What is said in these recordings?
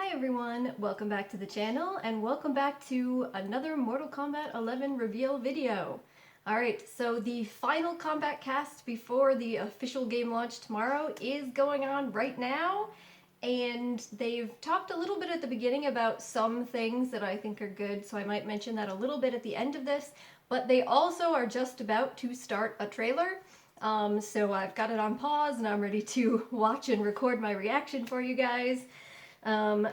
Hi everyone, welcome back to the channel and welcome back to another Mortal Kombat 11 reveal video. Alright, so the final combat cast before the official game launch tomorrow is going on right now, and they've talked a little bit at the beginning about some things that I think are good, so I might mention that a little bit at the end of this, but they also are just about to start a trailer. So I've got it on pause and I'm ready to watch and record my reaction for you guys.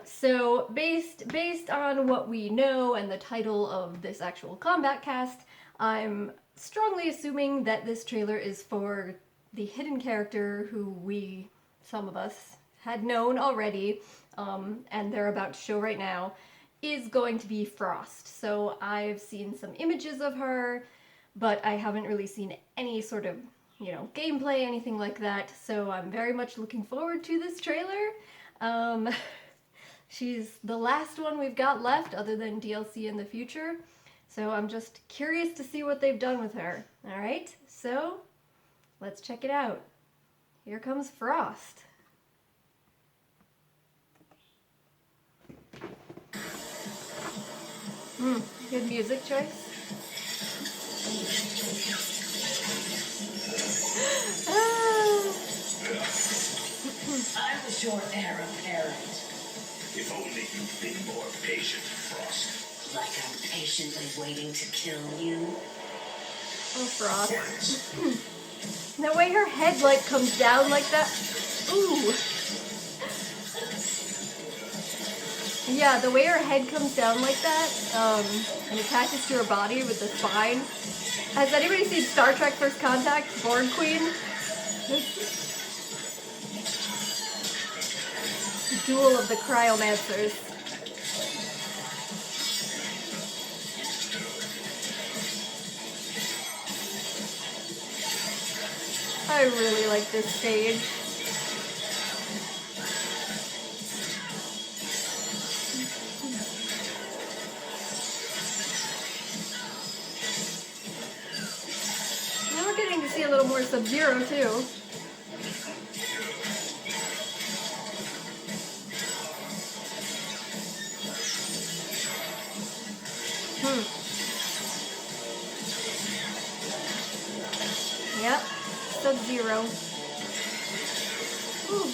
So based on what we know and the title of this actual combat cast, I'm strongly assuming that this trailer is for the hidden character who some of us, had known already, and they're about to show right now, is going to be Frost. So I've seen some images of her, but I haven't really seen any sort of, gameplay, anything like that, so I'm very much looking forward to this trailer. She's the last one we've got left other than DLC in the future, so I'm just curious to see what they've done with her. Alright, so let's check it out. Here comes Frost. Good music choice. I was your heir apparent. If only you'd been more patient, Frost. Like I'm patiently waiting to kill you. Oh, Frost. The way her head, comes down like that. Ooh. Yeah, the way her head comes down like that, and attaches to her body with the spine. Has anybody seen Star Trek First Contact? Borg Queen? Duel of the Cryomancers. I really like this stage. Now we're getting to see a little more Sub-Zero too. Yep, Sub-Zero. Ooh.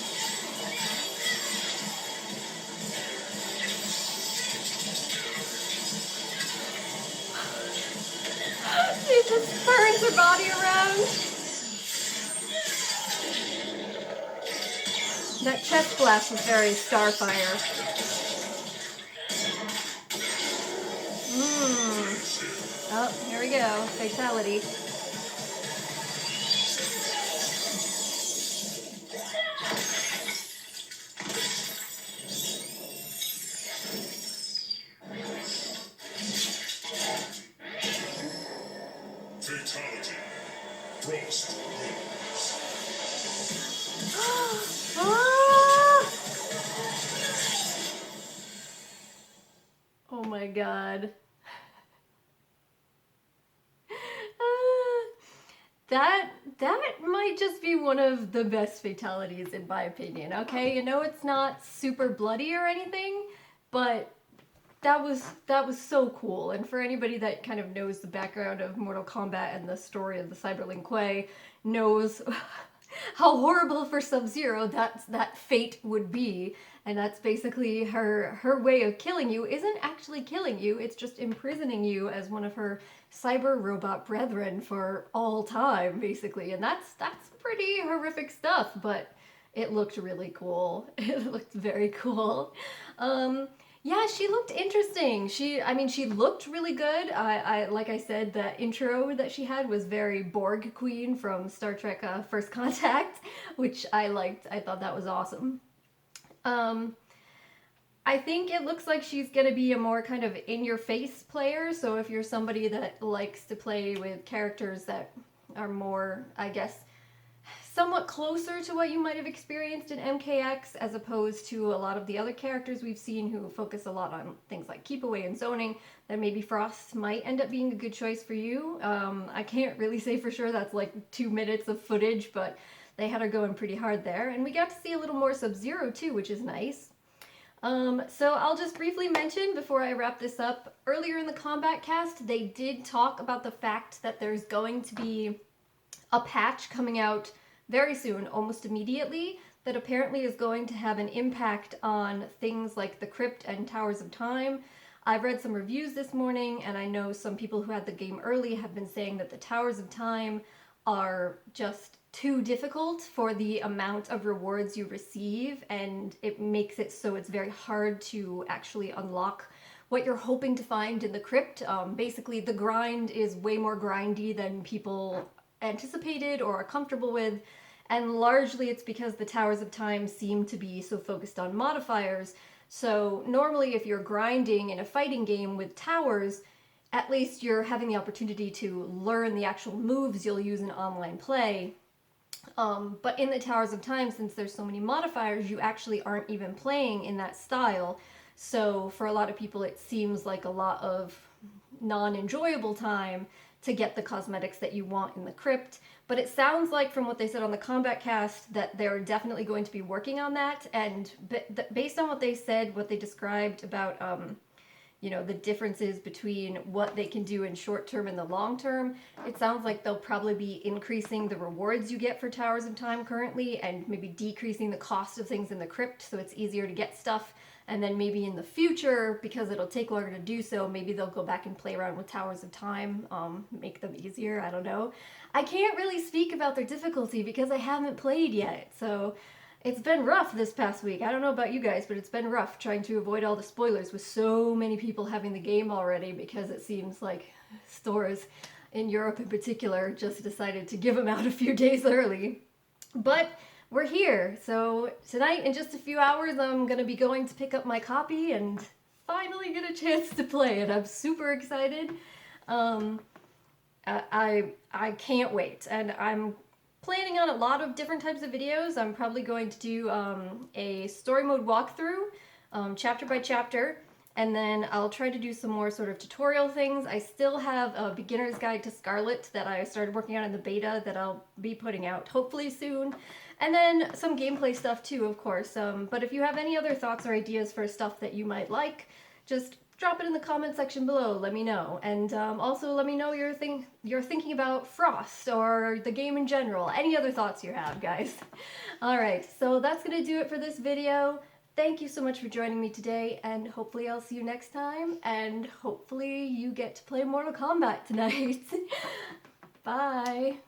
She just turns her body around. That chest blast was very Starfire. Oh, here we go. Fatality. Fatality. Frost wins. Ah! Oh my god. That might just be one of the best fatalities in my opinion. Okay, it's not super bloody or anything, but that was so cool. And for anybody that kind of knows the background of Mortal Kombat and the story of the Cyberling Quay, knows how horrible for Sub-Zero that fate would be. And that's basically her way of killing you. Isn't actually killing you, it's just imprisoning you as one of her cyber robot brethren for all time, basically. And that's pretty horrific stuff, but it looked really cool. It looked very cool. Yeah, she looked interesting. She looked really good. Like I said, the intro that she had was very Borg Queen from Star Trek First Contact, which I liked. I thought that was awesome. I think it looks like she's gonna be a more kind of in-your-face player, so if you're somebody that likes to play with characters that are more, I guess, somewhat closer to what you might have experienced in MKX, as opposed to a lot of the other characters we've seen who focus a lot on things like keep away and zoning, then maybe Frost might end up being a good choice for you. I can't really say for sure, that's like 2 minutes of footage, but they had her going pretty hard there. And we got to see a little more Sub-Zero too, which is nice. So I'll just briefly mention before I wrap this up, earlier in the combat cast, they did talk about the fact that there's going to be a patch coming out very soon, almost immediately, that apparently is going to have an impact on things like the Crypt and Towers of Time. I've read some reviews this morning, and I know some people who had the game early have been saying that the Towers of Time are just too difficult for the amount of rewards you receive, and it makes it so it's very hard to actually unlock what you're hoping to find in the Crypt. Basically, the grind is way more grindy than people anticipated or are comfortable with, and largely it's because the Towers of Time seem to be so focused on modifiers. So normally if you're grinding in a fighting game with towers, at least you're having the opportunity to learn the actual moves you'll use in online play. But in the Towers of Time, since there's so many modifiers, you actually aren't even playing in that style. So for a lot of people, it seems like a lot of non-enjoyable time to get the cosmetics that you want in the Crypt. But it sounds like from what they said on the combat cast that they're definitely going to be working on that. And based on what they said, what they described about you know, the differences between what they can do in short term and the long term, it sounds like they'll probably be increasing the rewards you get for Towers of Time currently and maybe decreasing the cost of things in the Crypt so it's easier to get stuff. And then maybe in the future, because it'll take longer to do so, maybe they'll go back and play around with Towers of Time, make them easier, I don't know. I can't really speak about their difficulty because I haven't played yet, so it's been rough this past week. I don't know about you guys, but it's been rough trying to avoid all the spoilers with so many people having the game already, because it seems like stores in Europe in particular just decided to give them out a few days early. But we're here, so tonight in just a few hours I'm going to be going to pick up my copy and finally get a chance to play it. I'm super excited. I can't wait, and I'm planning on a lot of different types of videos. I'm probably going to do a story mode walkthrough, chapter by chapter, and then I'll try to do some more sort of tutorial things. I still have a beginner's guide to Scarlet that I started working on in the beta that I'll be putting out hopefully soon. And then some gameplay stuff too, of course. But if you have any other thoughts or ideas for stuff that you might like, just drop it in the comment section below, let me know. And also let me know you're thinking about Frost or the game in general. Any other thoughts you have, guys. Alright, so that's gonna do it for this video. Thank you so much for joining me today, and hopefully I'll see you next time, and hopefully you get to play Mortal Kombat tonight. Bye!